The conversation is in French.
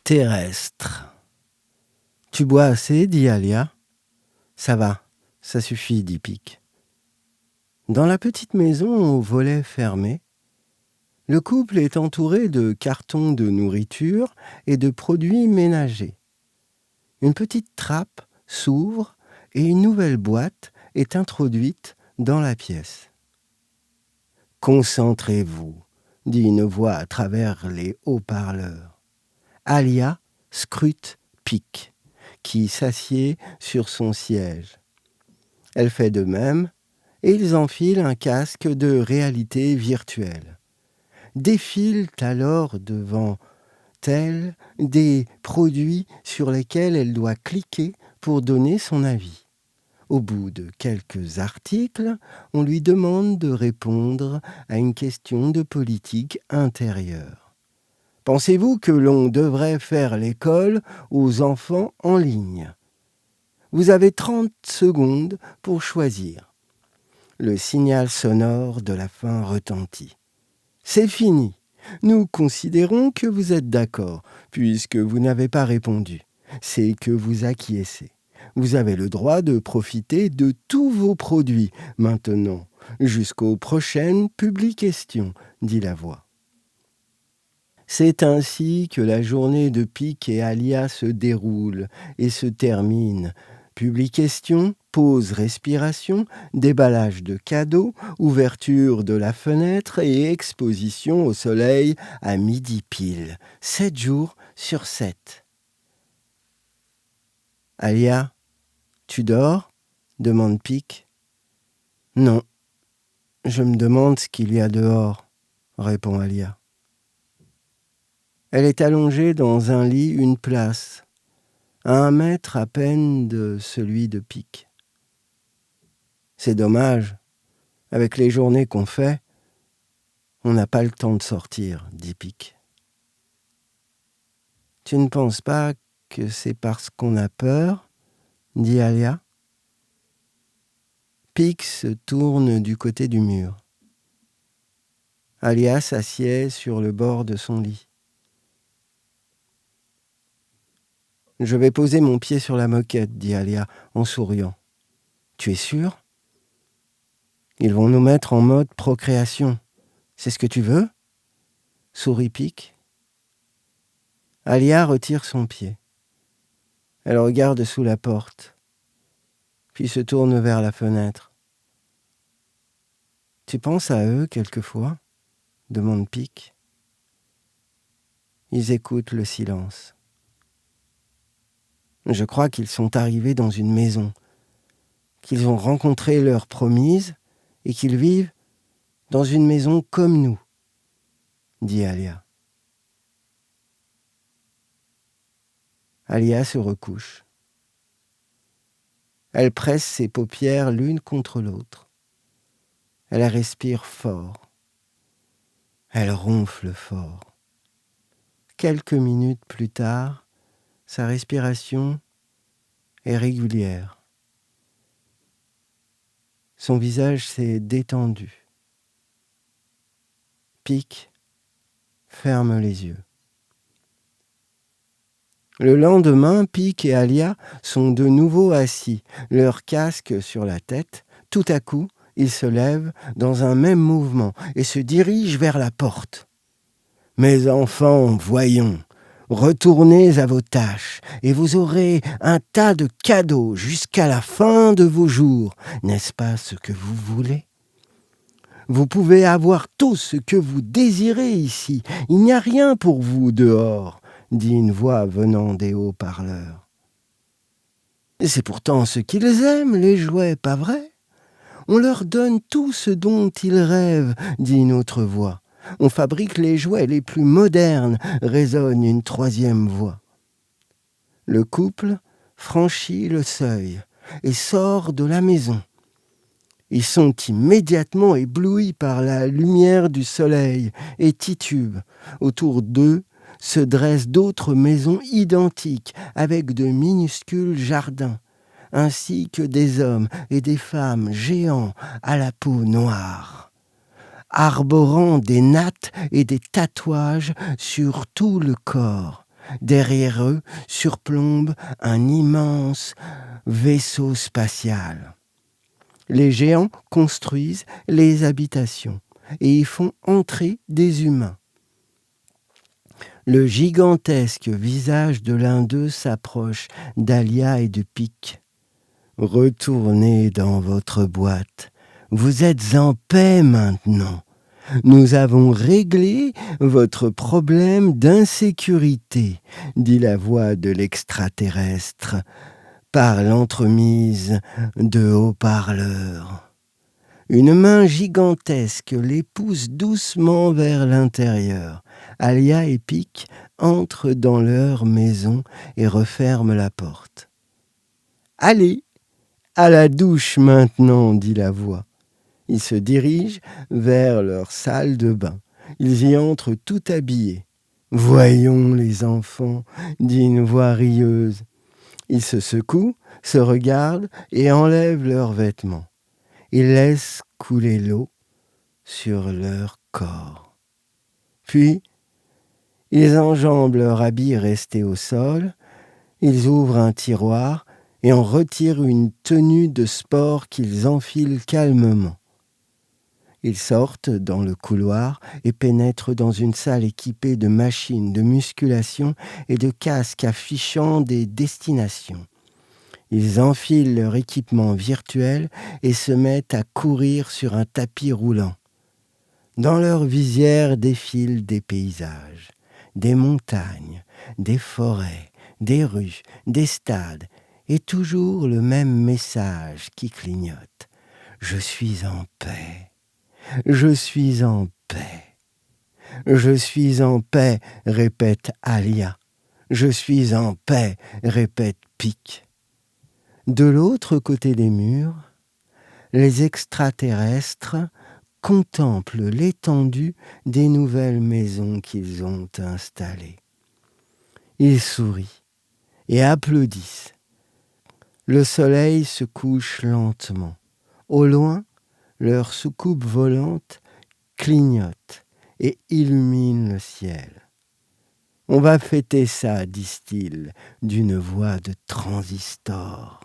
Terrestre. Tu bois assez, dit Alia. Ça va, ça suffit, dit Pic. Dans la petite maison aux volets fermés, le couple est entouré de cartons de nourriture et de produits ménagers. Une petite trappe s'ouvre et une nouvelle boîte est introduite dans la pièce. « Concentrez-vous », dit une voix à travers les haut-parleurs. Alia scrute Pic, qui s'assied sur son siège. Elle fait de même, et ils enfilent un casque de réalité virtuelle. Défilent alors devant elle des produits sur lesquels elle doit cliquer pour donner son avis. Au bout de quelques articles, on lui demande de répondre à une question de politique intérieure. Pensez-vous que l'on devrait faire l'école aux enfants en ligne ? Vous avez 30 secondes pour choisir. Le signal sonore de la fin retentit. C'est fini. Nous considérons que vous êtes d'accord, puisque vous n'avez pas répondu. C'est que vous acquiescez. Vous avez le droit de profiter de tous vos produits maintenant, jusqu'aux prochaines publications, dit la voix. C'est ainsi que la journée de Pic et Alia se déroule et se termine. Publication, pause respiration, déballage de cadeaux, ouverture de la fenêtre et exposition au soleil à midi pile. 7 jours sur 7. Alia, tu dors ? Demande Pic. Non, je me demande ce qu'il y a dehors, répond Alia. Elle est allongée dans un lit, une place, à 1 mètre à peine de celui de Pic. C'est dommage, avec les journées qu'on fait, on n'a pas le temps de sortir, dit Pic. Tu ne penses pas que c'est parce qu'on a peur, dit Alia. Pic se tourne du côté du mur. Alia s'assied sur le bord de son lit. Je vais poser mon pied sur la moquette, dit Alia en souriant. Tu es sûr ? Ils vont nous mettre en mode procréation. C'est ce que tu veux ? Sourit Pic. Alia retire son pied. Elle regarde sous la porte, puis se tourne vers la fenêtre. Tu penses à eux quelquefois ? Demande Pic. Ils écoutent le silence. Je crois qu'ils sont arrivés dans une maison, qu'ils ont rencontré leur promise et qu'ils vivent dans une maison comme nous, dit Alia. Alia se recouche. Elle presse ses paupières l'une contre l'autre. Elle respire fort. Elle ronfle fort. Quelques minutes plus tard, sa respiration est régulière. Son visage s'est détendu. Pic ferme les yeux. Le lendemain, Pic et Alia sont de nouveau assis, leur casque sur la tête. Tout à coup, ils se lèvent dans un même mouvement et se dirigent vers la porte. « Mes enfants, voyons, retournez à vos tâches et vous aurez un tas de cadeaux jusqu'à la fin de vos jours. N'est-ce pas ce que vous voulez ? Vous pouvez avoir tout ce que vous désirez ici. Il n'y a rien pour vous dehors, dit une voix venant des haut-parleurs. C'est pourtant ce qu'ils aiment, les jouets, pas vrai ? On leur donne tout ce dont ils rêvent, dit une autre voix. On fabrique les jouets les plus modernes, résonne une troisième voix. Le couple franchit le seuil et sort de la maison. Ils sont immédiatement éblouis par la lumière du soleil et titubent. Autour d'eux se dressent d'autres maisons identiques avec de minuscules jardins, ainsi que des hommes et des femmes géants à la peau noire, arborant des nattes et des tatouages sur tout le corps. derrière eux, surplombe un immense vaisseau spatial. Les géants construisent les habitations et y font entrer des humains. Le gigantesque visage de l'un d'eux s'approche d'Alia et de Pic. « Retournez dans votre boîte. Vous êtes en paix maintenant. Nous avons réglé votre problème d'insécurité, dit la voix de l'extraterrestre par l'entremise de haut-parleurs. Une main gigantesque les pousse doucement vers l'intérieur. Alia et Pic entrent dans leur maison et referment la porte. « Allez, à la douche maintenant, dit la voix. Ils se dirigent vers leur salle de bain. Ils y entrent tout habillés. « Voyons les enfants, dit une voix rieuse. Ils se secouent, se regardent et enlèvent leurs vêtements. Ils laissent couler l'eau sur leur corps. Puis, ils enjambent leur habit resté au sol, ils ouvrent un tiroir et en retirent une tenue de sport qu'ils enfilent calmement. Ils sortent dans le couloir et pénètrent dans une salle équipée de machines de musculation et de casques affichant des destinations. Ils enfilent leur équipement virtuel et se mettent à courir sur un tapis roulant. Dans leur visière défilent des paysages, des montagnes, des forêts, des rues, des stades, et toujours le même message qui clignote. « Je suis en paix. Je suis en paix. Je suis en paix, répète Alia. Je suis en paix, répète Pic. De l'autre côté des murs, les extraterrestres contemplent l'étendue des nouvelles maisons qu'ils ont installées. Ils sourient et applaudissent. Le soleil se couche lentement. Au loin, leur soucoupe volante clignote et illumine le ciel. « On va fêter ça, disent-ils, d'une voix de transistor. »